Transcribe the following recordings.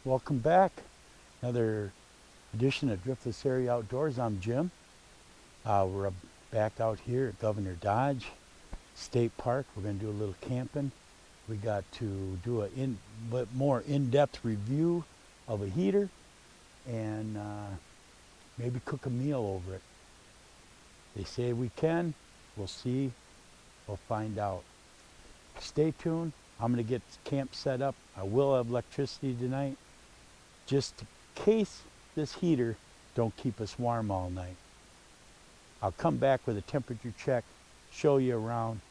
welcome back. Another edition of Driftless Area Outdoors. I'm Jim. We're back out here at Governor Dodge State Park. We're going to do a little camping. We got to do a more in-depth review of a heater and maybe cook a meal over it. They say we can. We'll see. We'll find out. Stay tuned. I'm going to get camp set up. I will have electricity tonight, just in case this heater don't keep us warm all night. I'll come back with a temperature check, show you around.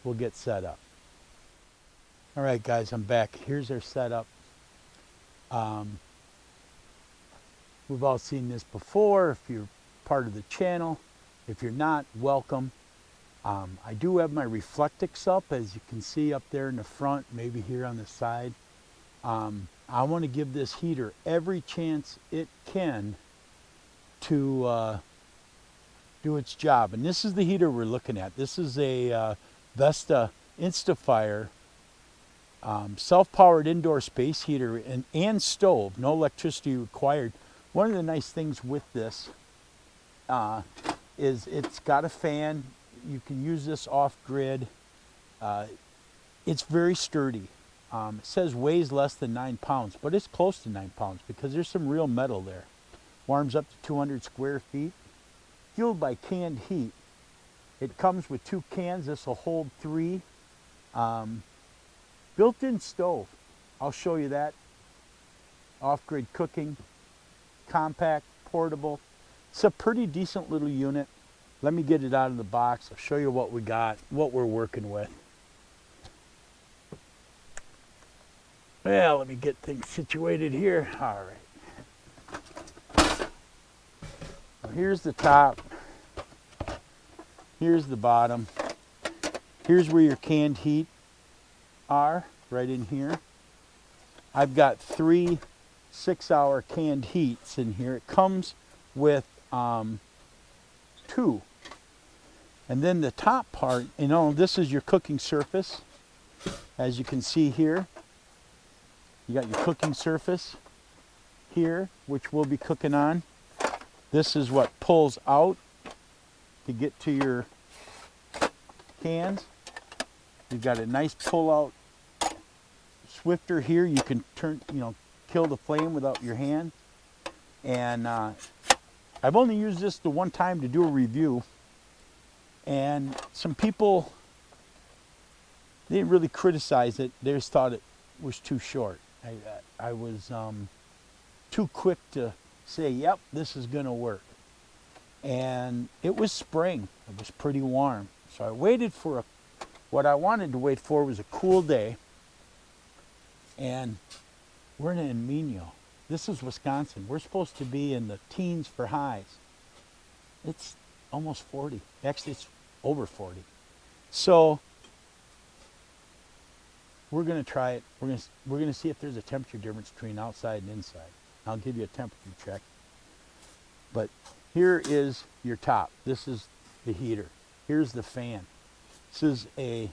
We'll get set up. All right, guys, I'm back. Here's our setup. We've all seen this before if you're part of the channel. If you're not, welcome. I do have my Reflectix up, as you can see up there in the front, maybe here on the side. I want to give this heater every chance it can to do its job. And this is the heater we're looking at. This is a Vista Instafire self-powered indoor space heater and stove, no electricity required. One of the nice things with this is it's got a fan. You can use this off-grid. It's very sturdy. It says weighs less than 9 pounds, but it's close to 9 pounds because there's some real metal there. Warms up to 200 square feet. Fueled by canned heat. It comes with 2 cans. This will hold 3. Built-in stove. I'll show you that. Off-grid cooking. Compact, portable. It's a pretty decent little unit. Let me get it out of the box. I'll show you what we got, what we're working with. Well, let me get things situated here. All right. Well, here's the top. Here's the bottom. Here's where your canned heat are, right in here. I've got 3 6-hour canned heats in here. It comes with 2. And then the top part, this is your cooking surface. As you can see here, you got your cooking surface here, which we'll be cooking on. This is what pulls out to get to your cans. You've got a nice pull-out swifter here. You can turn, kill the flame without your hand. And I've only used this the one time to do a review. And some people, they didn't really criticize it. They just thought it was too short. I was too quick to say, yep, this is going to work. And it was spring. It was pretty warm. So I waited for what I wanted to wait for was a cool day. And we're in El Nino. This is Wisconsin. We're supposed to be in the teens for highs. It's almost 40. Actually, it's over 40. So we're going to try it. We're going to see if there's a temperature difference between outside and inside. I'll give you a temperature check. But here is your top. This is the heater. Here's the fan. This is a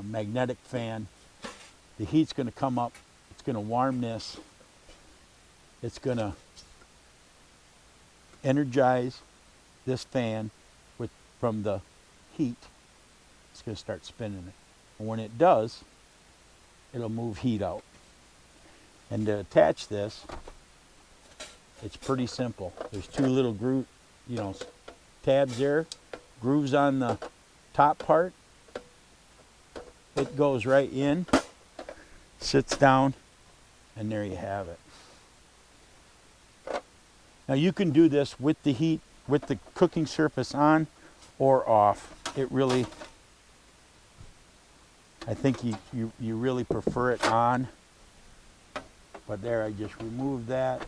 magnetic fan. The heat's going to come up. It's going to warm this. It's going to energize this fan from the heat. It's going to start spinning it. And when it does, it'll move heat out. And to attach this, it's pretty simple. There's 2 little tabs there, grooves on the top part. It goes right in, sits down, and there you have it. Now you can do this with the heat, with the cooking surface on or off. It really, I think you really prefer it on. But there, I just removed that.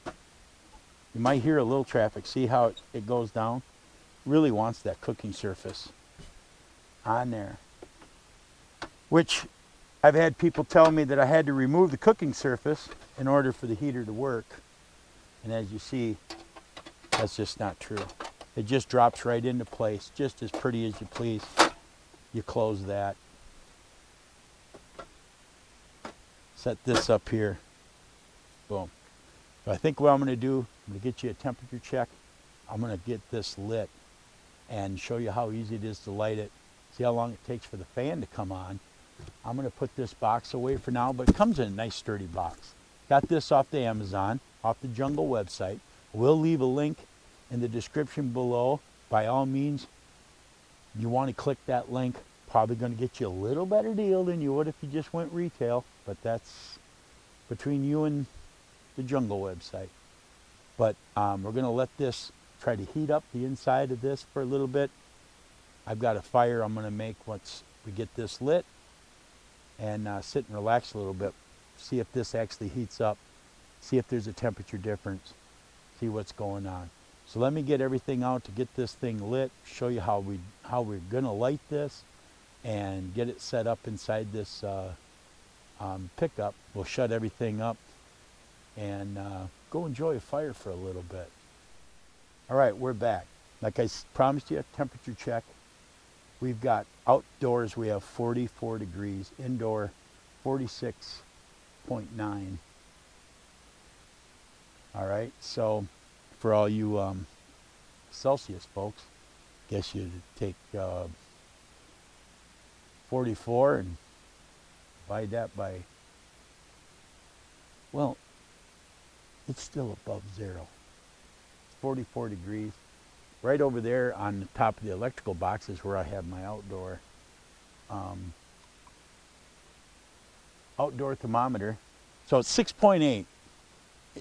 You might hear a little traffic. See how it goes down? Really wants that cooking surface on there. Which I've had people tell me that I had to remove the cooking surface in order for the heater to work. And as you see, that's just not true. It just drops right into place, just as pretty as you please. You close that. set this up here. Boom. So I think what I'm going to do, I'm going to get you a temperature check. I'm going to get this lit and show you how easy it is to light it. See how long it takes for the fan to come on. I'm going to put this box away for now, but it comes in a nice sturdy box. Got this off the Amazon, off the Jungle website. We'll leave a link in the description below. By all means, you want to click that link. Probably going to get you a little better deal than you would if you just went retail, but that's between you and the Jungle website. But we're going to let this try to heat up the inside of this for a little bit. I've got a fire I'm going to make once we get this lit, and sit and relax a little bit. See if this actually heats up. See if there's a temperature difference. See what's going on. So let me get everything out to get this thing lit, show you how we're going to light this, and get it set up inside this pickup. We'll shut everything up and go enjoy a fire for a little bit. All right, we're back. Like I promised you, temperature check. We've got outdoors, we have 44 degrees. Indoor, 46.9. All right, so for all you Celsius folks, guess you'd take 44 and divide that by, well, it's still above zero. 44 degrees. Right over there on the top of the electrical box is where I have my outdoor thermometer. So it's 6.8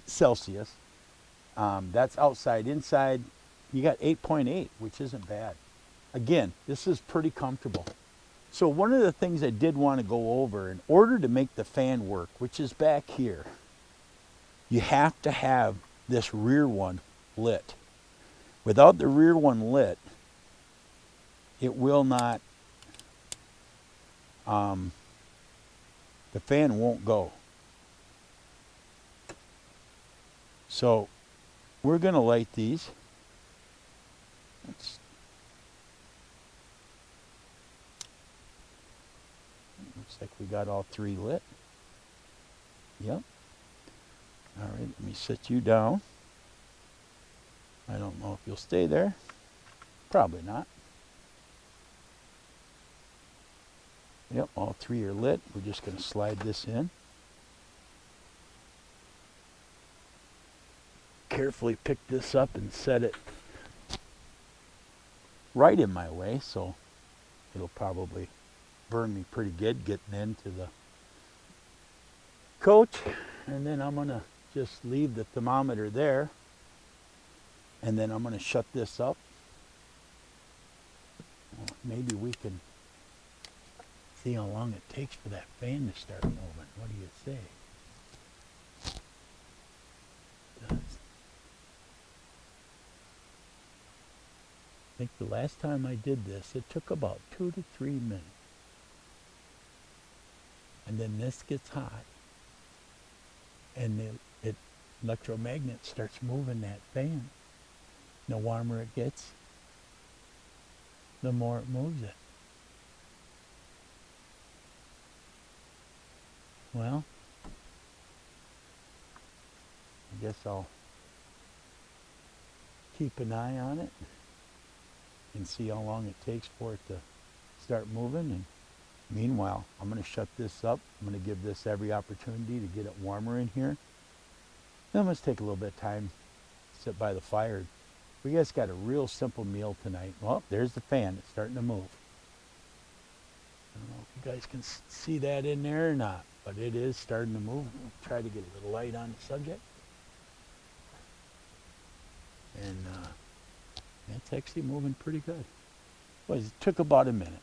Celsius. That's outside. Inside, you got 8.8, which isn't bad. Again, this is pretty comfortable. So one of the things I did want to go over, in order to make the fan work, which is back here, you have to have this rear one lit. Without the rear one lit, it will not, the fan won't go. So we're going to light these. Looks like we got all three lit. Yep. All right, let me set you down. I don't know if you'll stay there. Probably not. Yep, all three are lit. We're just going to slide this in. Carefully pick this up and set it right in my way, so it'll probably burn me pretty good getting into the coach. And then I'm going to just leave the thermometer there. And then I'm going to shut this up. Well, maybe we can see how long it takes for that fan to start moving. What do you say? It does. I think the last time I did this, it took about 2 to 3 minutes. And then this gets hot. And the electromagnet starts moving that fan. The warmer it gets, the more it moves it. Well, I guess I'll keep an eye on it and see how long it takes for it to start moving. And meanwhile, I'm going to shut this up. I'm going to give this every opportunity to get it warmer in here. Then let's take a little bit of time, sit by the fire. We guys got a real simple meal tonight. Well, there's the fan. It's starting to move. I don't know if you guys can see that in there or not, but it is starting to move. We'll try to get a little light on the subject. And it's actually moving pretty good. Well, it took about a minute,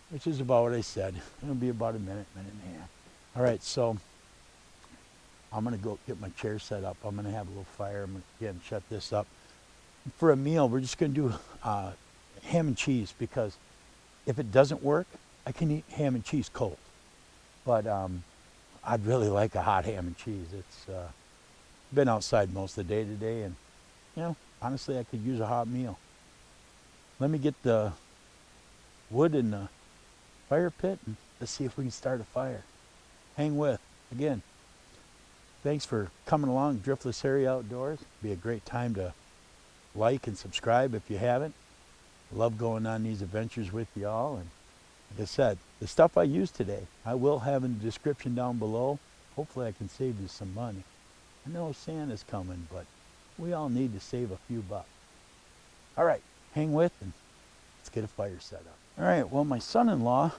which is about what I said. It'll be about a minute, minute and a half. All right, so I'm going to go get my chair set up. I'm going to have a little fire. I'm going to, again, shut this up. For a meal, we're just going to do ham and cheese, because if it doesn't work, I can eat ham and cheese cold. But I'd really like a hot ham and cheese. It's been outside most of the day today, and, you know, honestly, I could use a hot meal. Let me get the wood in the fire pit, and let's see if we can start a fire. hang with. Again, thanks for coming along, Driftless Area Outdoors. Be a great time to like and subscribe if you haven't. Love going on these adventures with y'all. And like I said, the stuff I used today, I will have in the description down below. Hopefully I can save you some money. I know Santa's coming, but we all need to save a few bucks. All right, hang with and let's get a fire set up. All right, well, my son-in-law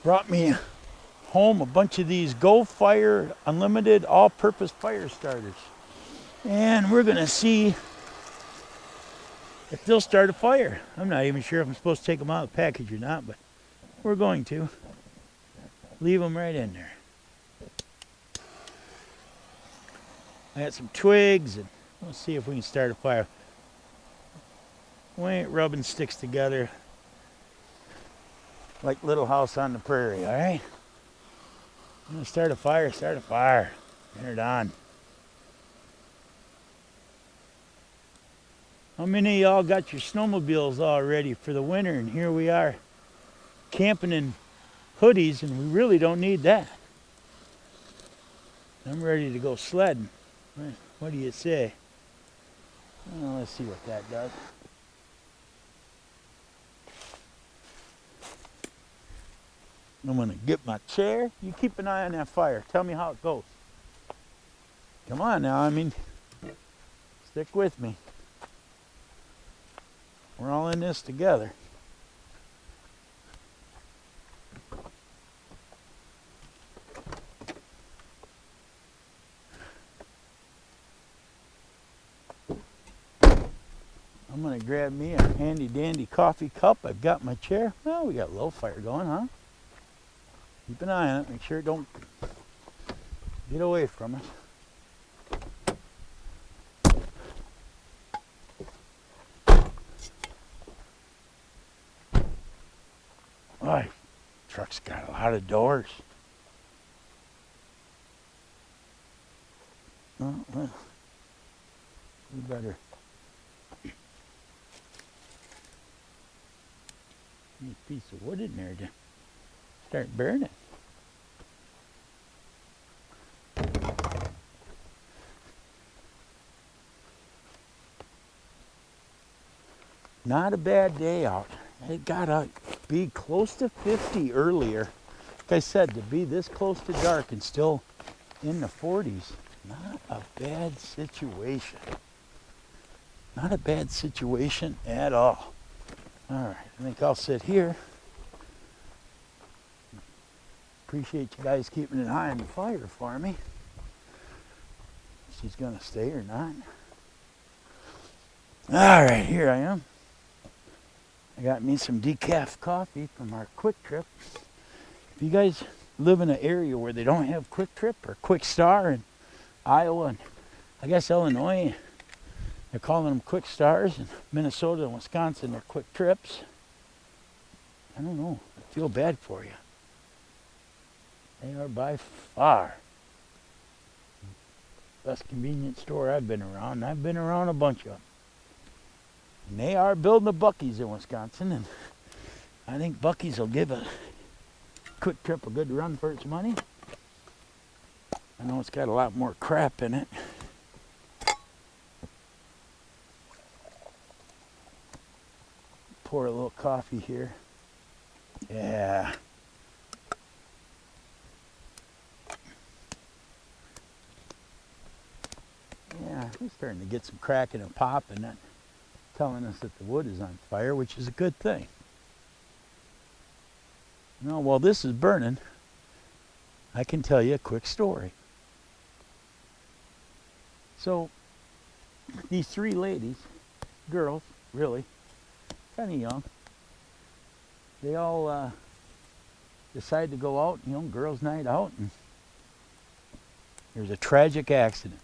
brought me home a bunch of these Go Fire Unlimited all-purpose fire starters. And we're gonna see if they'll start a fire. I'm not even sure if I'm supposed to take them out of the package or not, but we're going to. Leave them right in there. I got some twigs, and let's see if we can start a fire. We ain't rubbing sticks together like Little House on the Prairie, all right? I'm gonna start a fire, start a fire. Turn it on. How many of y'all got your snowmobiles all ready for the winter? And here we are camping in hoodies, and we really don't need that. I'm ready to go sledding. What do you say? Well, let's see what that does. I'm gonna get my chair. You keep an eye on that fire. Tell me how it goes. Come on now, I mean, stick with me. We're all in this together. I'm gonna grab me a handy dandy coffee cup. I've got my chair. Well, we got a little fire going, huh? Keep an eye on it. Make sure it don't get away from us. Boy, truck's got a lot of doors. Oh, well, we better get a piece of wood in there to start burning. Not a bad day out. It got to be close to 50 earlier. Like I said, to be this close to dark and still in the 40s, not a bad situation. Not a bad situation at all. All right, I think I'll sit here. Appreciate you guys keeping an eye on the fire for me. She's gonna stay or not. All right, here I am. I got me some decaf coffee from our Quick Trip. If you guys live in an area where they don't have Quick Trip or Quick Star in Iowa and I guess Illinois, they're calling them Quick Stars. In Minnesota and Wisconsin, they're Quick Trips. I don't know. I feel bad for you. They are by far the best convenience store I've been around. I've been around a bunch of them. And they are building the Buc-ee's in Wisconsin, and I think Buc-ee's will give a Quick Trip a good run for its money. I know it's got a lot more crap in it. Pour a little coffee here. Yeah. Yeah, we're starting to get some cracking and pop, and that telling us that the wood is on fire, which is a good thing. Now, while this is burning, I can tell you a quick story. So, these three ladies, girls, really, kind of young, they all decide to go out, you know, girls' night out, and there's a tragic accident.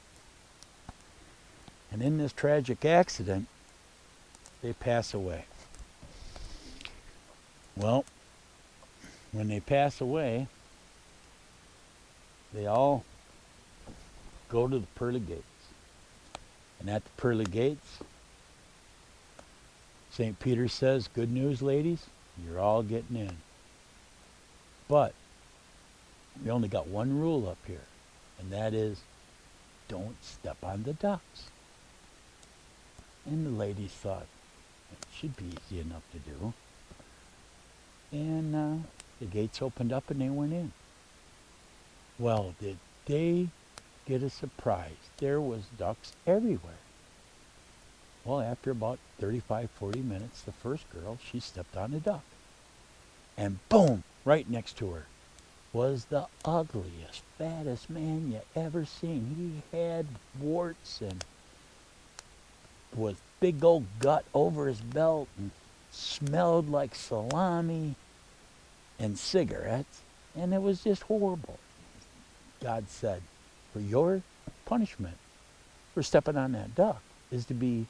And in this tragic accident, they pass away. Well, when they pass away, they all go to the pearly gates. And at the pearly gates, St. Peter says, good news, ladies, you're all getting in. But We only got one rule up here, and that is don't step on the ducks. And the ladies thought it should be easy enough to do. And the gates opened up and they went in. Well, did they get a surprise? There was ducks everywhere. Well, after about 35, 40 minutes, the first girl, she stepped on a duck. And boom, right next to her was the ugliest, fattest man you ever seen. He had warts and was big old gut over his belt and smelled like salami and cigarettes. And it was just horrible. God said, for your punishment for stepping on that duck is to be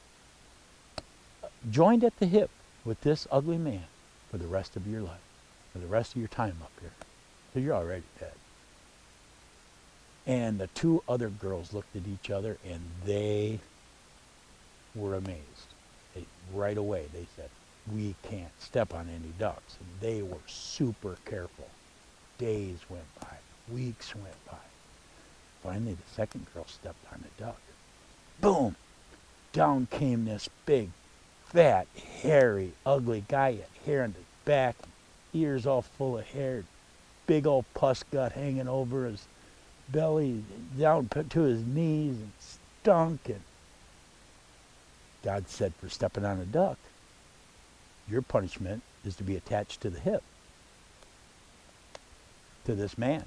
joined at the hip with this ugly man for the rest of your life, for the rest of your time up here. So you're already dead. And the two other girls looked at each other and they were amazed. Right away they said, we can't step on any ducks. And they were super careful. Days went by, weeks went by. Finally the second girl stepped on a duck. Boom! Down came this big, fat, hairy, ugly guy. He had hair on his back, ears all full of hair, big old pus gut hanging over his belly, down to his knees, and stunk. And God said, for stepping on a duck, your punishment is to be attached to the hip, to this man,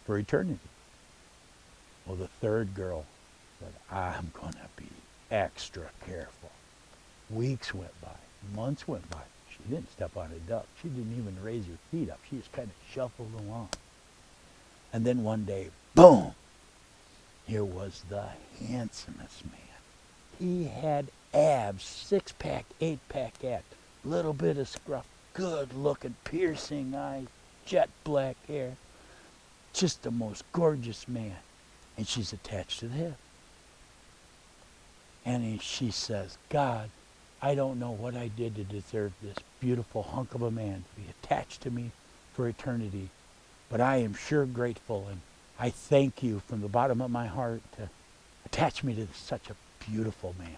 for eternity. Well, the third girl said, I'm going to be extra careful. Weeks went by, months went by. She didn't step on a duck. She didn't even raise her feet up. She just kind of shuffled along. And then one day, boom, here was the handsomest man. He had abs, 6-pack, 8-pack abs, little bit of scruff, good looking, piercing eyes, jet black hair. Just the most gorgeous man. And she's attached to the hip. And she says, God, I don't know what I did to deserve this beautiful hunk of a man to be attached to me for eternity, but I am sure grateful, and I thank you from the bottom of my heart to attach me to such a beautiful man.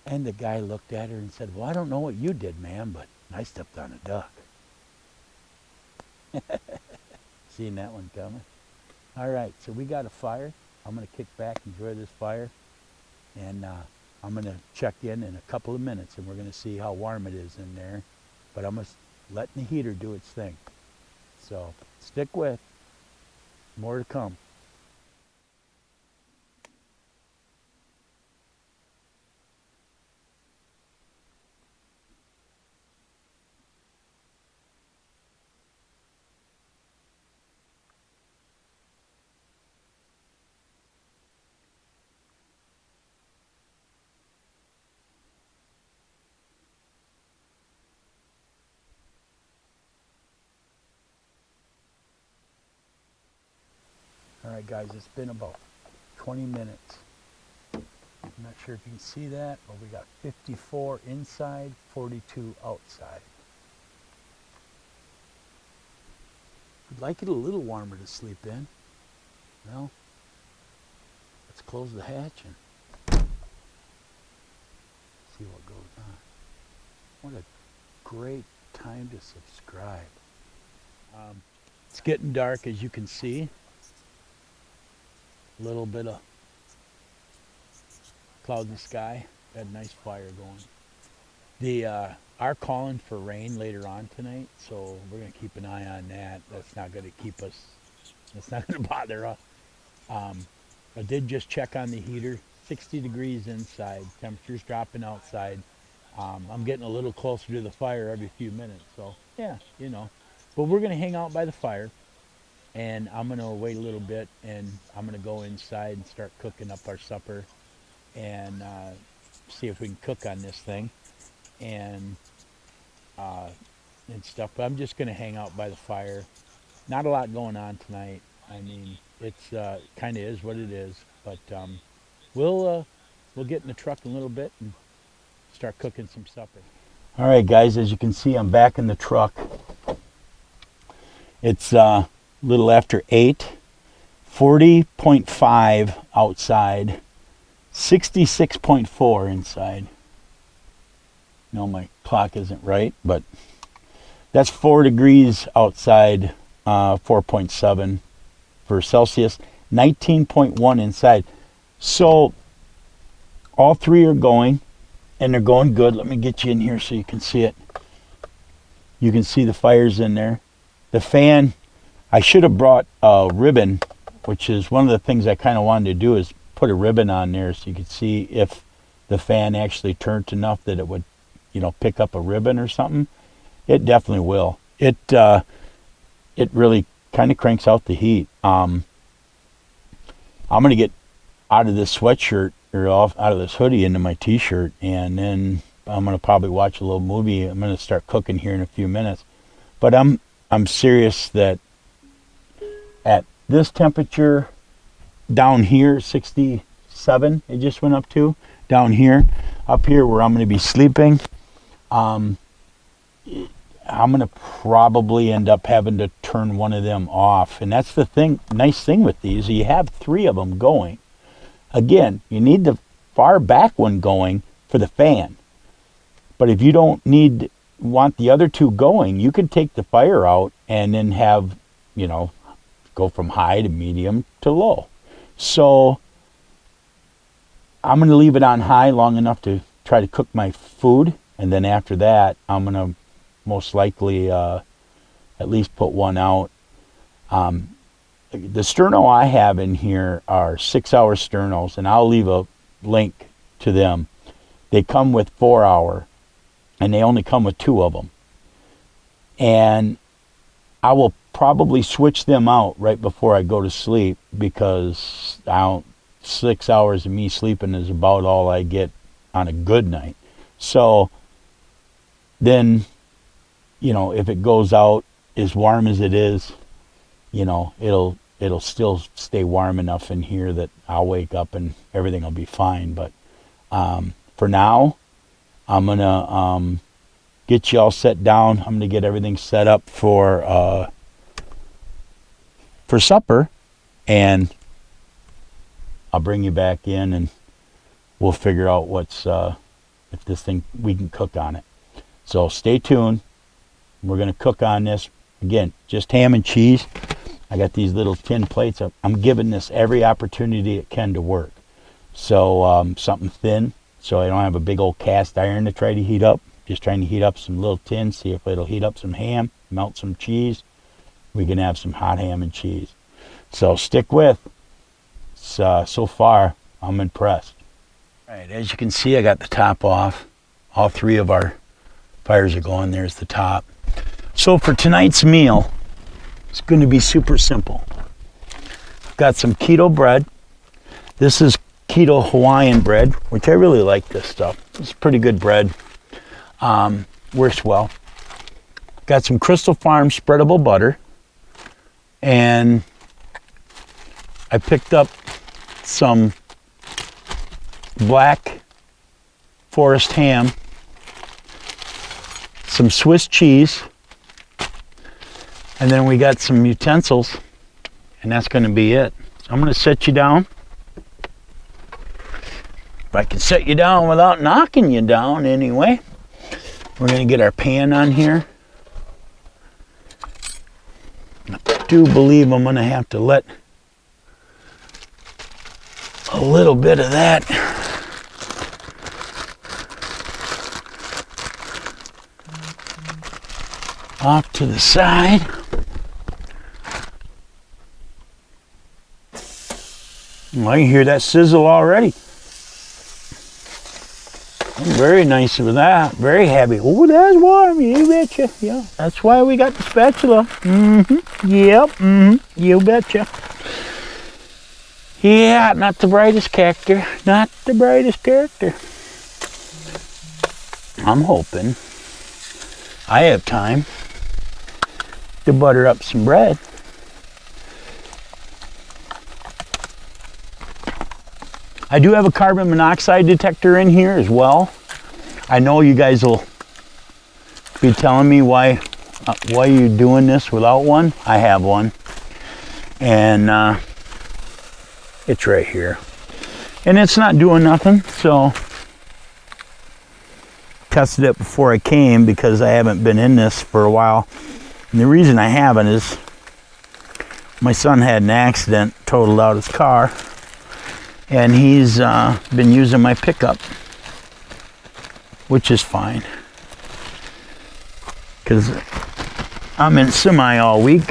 And the guy looked at her and said, well, I don't know what you did, ma'am, but I stepped on a duck. Seen that one coming? All right, so we got a fire. I'm going to kick back, enjoy this fire, and I'm going to check in a couple of minutes, and we're going to see how warm it is in there. But I'm just letting the heater do its thing. So stick with. More to come. All right, guys, it's been about 20 minutes. I'm not sure if you can see that, but we got 54 inside, 42 outside. We'd like it a little warmer to sleep in. Well, let's close the hatch and see what goes on. What a great time to subscribe. It's getting dark, as you can see. A little bit of cloud in the sky. Got a nice fire going. They are calling for rain later on tonight, so we're going to keep an eye on that. That's not going to keep us, that's not going to bother us. I did just check on the heater. 60 degrees inside. Temperature's dropping outside. I'm getting a little closer to the fire every few minutes, so yeah, you know. But we're going to hang out by the fire. And I'm going to wait a little bit, and I'm going to go inside and start cooking up our supper and see if we can cook on this thing and stuff. But I'm just going to hang out by the fire. Not a lot going on tonight. I mean, it's kind of is what it is. But we'll get in the truck in a little bit and start cooking some supper. All right, guys, as you can see, I'm back in the truck. It's a little after 8. 40.5 outside. 66.4 inside. No, my clock isn't right, but that's 4 degrees outside, 4.7 for Celsius, 19.1 inside. So all three are going, and they're going good. Let me get you in here so you can see it. You can see the fires in there. The fan, I should have brought a ribbon, which is one of the things I kind of wanted to do, is put a ribbon on there so you could see if the fan actually turned enough that it would, you know, pick up a ribbon or something. It definitely will. It really kind of cranks out the heat. I'm going to get out of this sweatshirt, or out of this hoodie into my t-shirt, and then I'm going to probably watch a little movie. I'm going to start cooking here in a few minutes. But I'm serious that at this temperature down here, 67 it just went up to, down here, up here where I'm going to be sleeping, I'm going to probably end up having to turn one of them off. And that's the thing, nice thing with these, you have 3 of them going. Again, you need the far back one going for the fan. But if you don't want the other 2 going, you can take the fire out and then have, you know, go from high to medium to low. So I'm going to leave it on high long enough to try to cook my food. And then after that, I'm going to most likely at least put one out. The sterno I have in here are 6-hour sternos, and I'll leave a link to them. They come with 4-hour, and they only come with 2 of them. And I will probably switch them out right before I go to sleep, because 6 hours of me sleeping is about all I get on a good night. So then, you know, if it goes out as warm as it is, you know, it'll still stay warm enough in here that I'll wake up and everything will be fine. But for now, I'm gonna get you all set down. I'm gonna get everything set up for supper, and I'll bring you back in and we'll figure out what's if this thing, we can cook on it. So stay tuned. We're gonna cook on this. Again, just ham and cheese. I got these little tin plates. I'm giving this every opportunity it can to work. So something thin, so I don't have a big old cast iron to try to heat up. Just trying to heat up some little tins, see if it'll heat up some ham, melt some cheese. We can have some hot ham and cheese. So stick with. So far, I'm impressed. All right, as you can see, I got the top off. All 3 of our fires are going. There's the top. So for tonight's meal, it's going to be super simple. I've got some keto bread. This is keto Hawaiian bread, which I really like this stuff. It's pretty good bread. Works well. Got some Crystal Farm spreadable butter. And I picked up some black forest ham, some Swiss cheese, and then we got some utensils, and that's going to be it. So I'm going to set you down. If I can set you down without knocking you down anyway. We're going to get our pan on here. I do believe I'm going to have to let a little bit of that off to the side. I can hear that sizzle already. Very nice with that. Very heavy. Oh, that's warm. You betcha. Yeah, that's why we got the spatula. Yep. You betcha. Yeah, not the brightest character. Not the brightest character. I'm hoping I have time to butter up some bread. I do have a carbon monoxide detector in here as well. I know you guys will be telling me why are you doing this without one. I have one. and it's right here. And it's not doing nothing, so tested it before I came because I haven't been in this for a while. And the reason I haven't is my son had an accident, totaled out his car, and he's been using my pickup, which is fine because I'm in semi all week.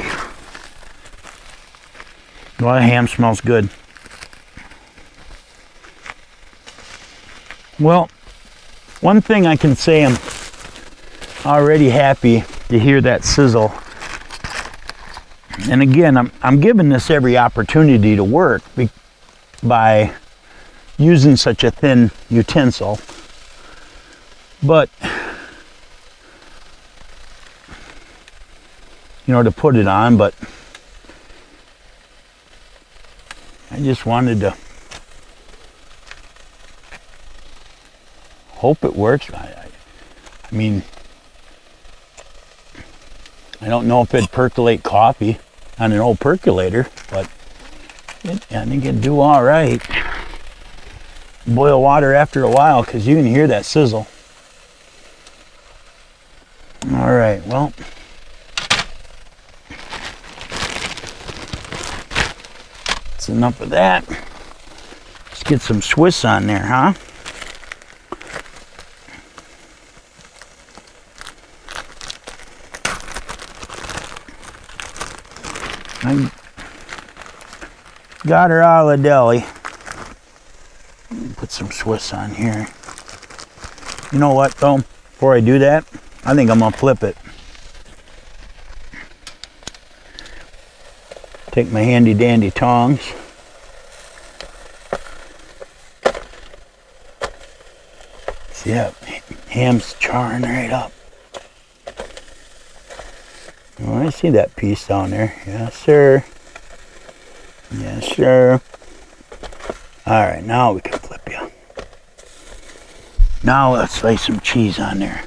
Well, the ham smells good. Well, one thing I can say, I'm already happy to hear that sizzle. And again, I'm giving this every opportunity to work by using such a thin utensil. But, you know, to put it on, but I just wanted to hope it works. I mean, I don't know if it'd percolate coffee on an old percolator, but I think it'd do all right. Boil water after a while because you can hear that sizzle. All right, well, that's enough of that. Let's get some Swiss on there, huh? I got her out of the deli. Put some Swiss on here. You know what though? Before I do that, I think I'm gonna flip it. Take my handy dandy tongs. See that ham's charring right up. Oh, I see that piece down there. Yes, sir. Yes, sir. All right, now we can flip you. Now let's lay some cheese on there.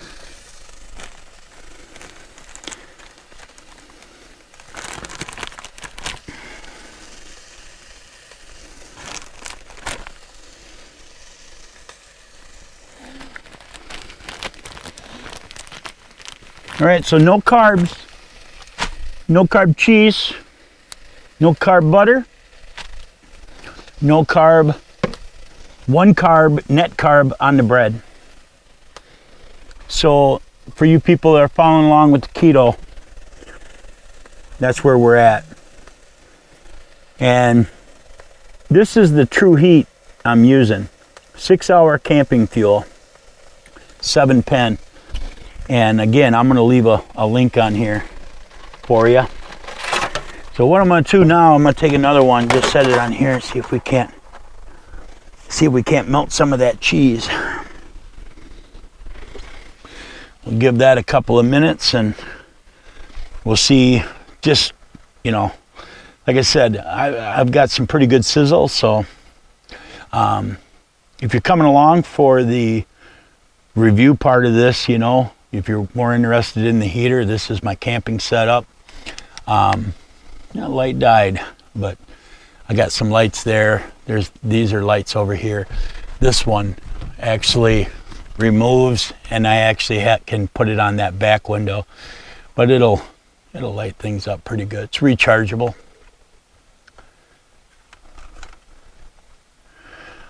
All right, so no carbs. No carb cheese, no carb butter, no carb, one carb, net carb on the bread. So for you people that are following along with the keto, that's where we're at. And this is the true heat I'm using. 6-hour camping fuel, 7 Penn. And again, I'm gonna leave a link on here for you. So what I'm going to do now, I'm going to take another one, just set it on here and see if we can't melt some of that cheese. We'll give that a couple of minutes and we'll see. Just, you know, like I said, I've got some pretty good sizzle, so if you're coming along for the review part of this, you know, if you're more interested in the heater, this is my camping setup. Light died, but I got some lights there. These are lights over here. This one actually removes, and I actually can put it on that back window, but it'll light things up pretty good. It's rechargeable.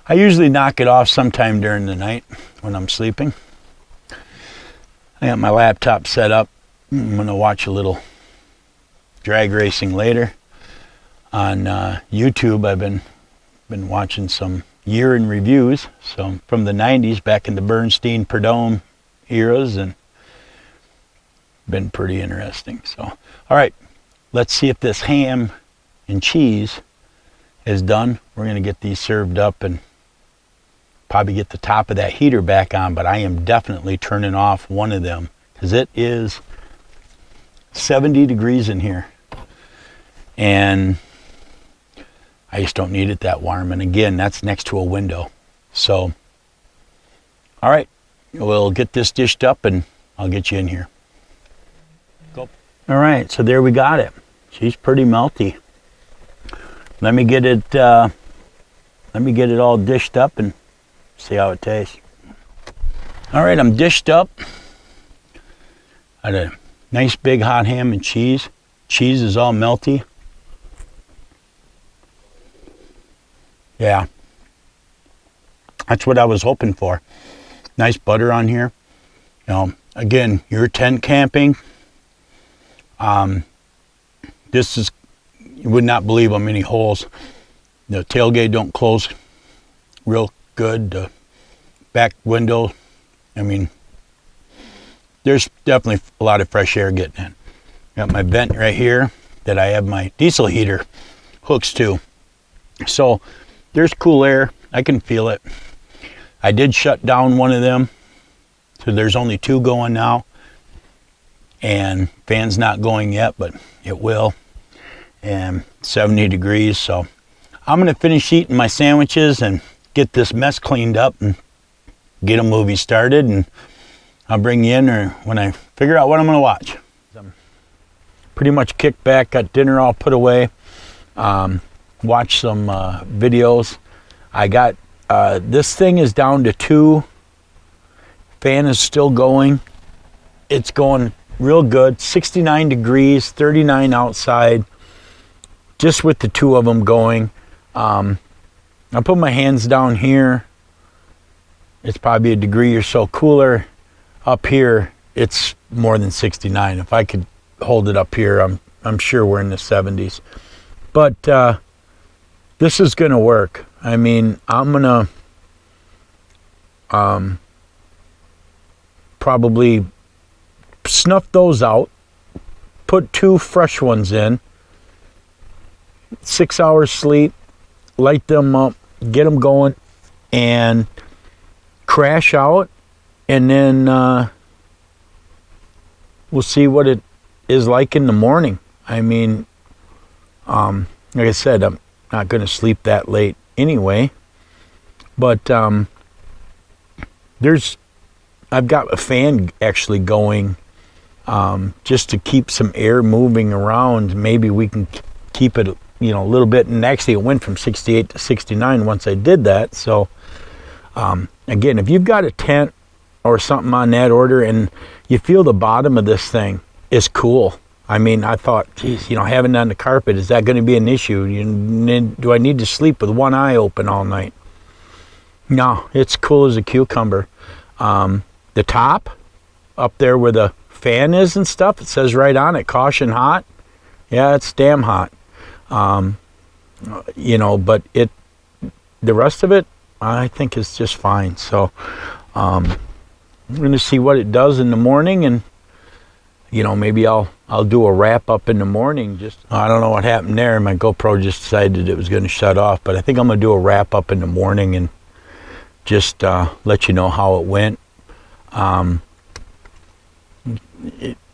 I usually knock it off sometime during the night when I'm sleeping. I got my laptop set up. I'm gonna watch a little drag racing later on YouTube. I've been watching some year in reviews, so from the 90s back in the Bernstein Perdome eras, and been pretty interesting. So all right, let's see if this ham and cheese is done. We're gonna get these served up and probably get the top of that heater back on, but I am definitely turning off one of them because it is 70 degrees in here. And I just don't need it that warm. And again, that's next to a window. So, all right, we'll get this dished up and I'll get you in here. Go. All right, so there we got it. She's pretty melty. let me get it all dished up and see how it tastes. All right, I'm dished up. I had a nice big hot ham and cheese. Cheese is all melty. Yeah, that's what I was hoping for. Nice butter on here. You know, again, you're tent camping. This is, you would not believe how many holes. The tailgate don't close real good. The back window, I mean, there's definitely a lot of fresh air getting in. Got my vent right here that I have my diesel heater hooks to. So there's cool air. I can feel it. I did shut down one of them, so there's only 2 going now. And fan's not going yet, but it will. And 70 degrees, so I'm gonna finish eating my sandwiches and get this mess cleaned up and get a movie started, and I'll bring you in or when I figure out what I'm gonna watch. I'm pretty much kicked back, got dinner all put away, watched some videos. I got, this thing is down to 2. Fan is still going. It's going real good, 69 degrees, 39 outside, just with the 2 of them going. I put my hands down here. It's probably a degree or so cooler. Up here, it's more than 69. If I could hold it up here, I'm sure we're in the 70s. But this is gonna work. I mean, I'm gonna probably snuff those out, put 2 fresh ones in, 6 hours sleep, light them up, get them going, and crash out, and then we'll see what it is like in the morning. I mean, like I said, I'm not going to sleep that late anyway, but I've got a fan actually going, just to keep some air moving around. Maybe we can keep it, you know, a little bit. And actually it went from 68 to 69 once I did that. So again, if you've got a tent or something on that order and you feel the bottom of this thing is cool. I mean, I thought, geez, you know, having it on the carpet, is that going to be an issue? Do I need to sleep with one eye open all night? No, it's cool as a cucumber. The top up there where the fan is and stuff, it says right on it, caution hot. Yeah, it's damn hot. You know, but the rest of it, I think is just fine. So I'm going to see what it does in the morning, and you know, maybe I'll do a wrap up in the morning. Just, I don't know what happened there. My GoPro just decided it was going to shut off, but I think I'm going to do a wrap up in the morning and just let you know how it went. I'm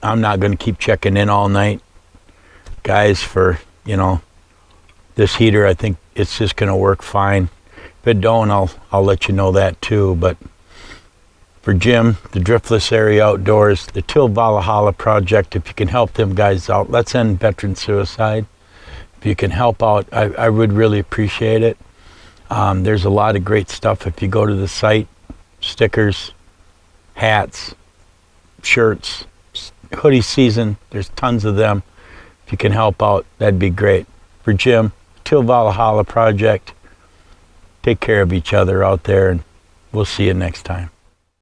not going to keep checking in all night, guys, for, you know, this heater. I think it's just going to work fine. If it don't, I'll let you know that too. But for Jim, the Driftless Area Outdoors, the Till Valhalla Project, if you can help them guys out, let's end veteran suicide. If you can help out, I would really appreciate it. There's a lot of great stuff if you go to the site. Stickers, hats, shirts, hoodie season, there's tons of them. If you can help out, that'd be great. For Jim, Till Valhalla Project, take care of each other out there, and we'll see you next time.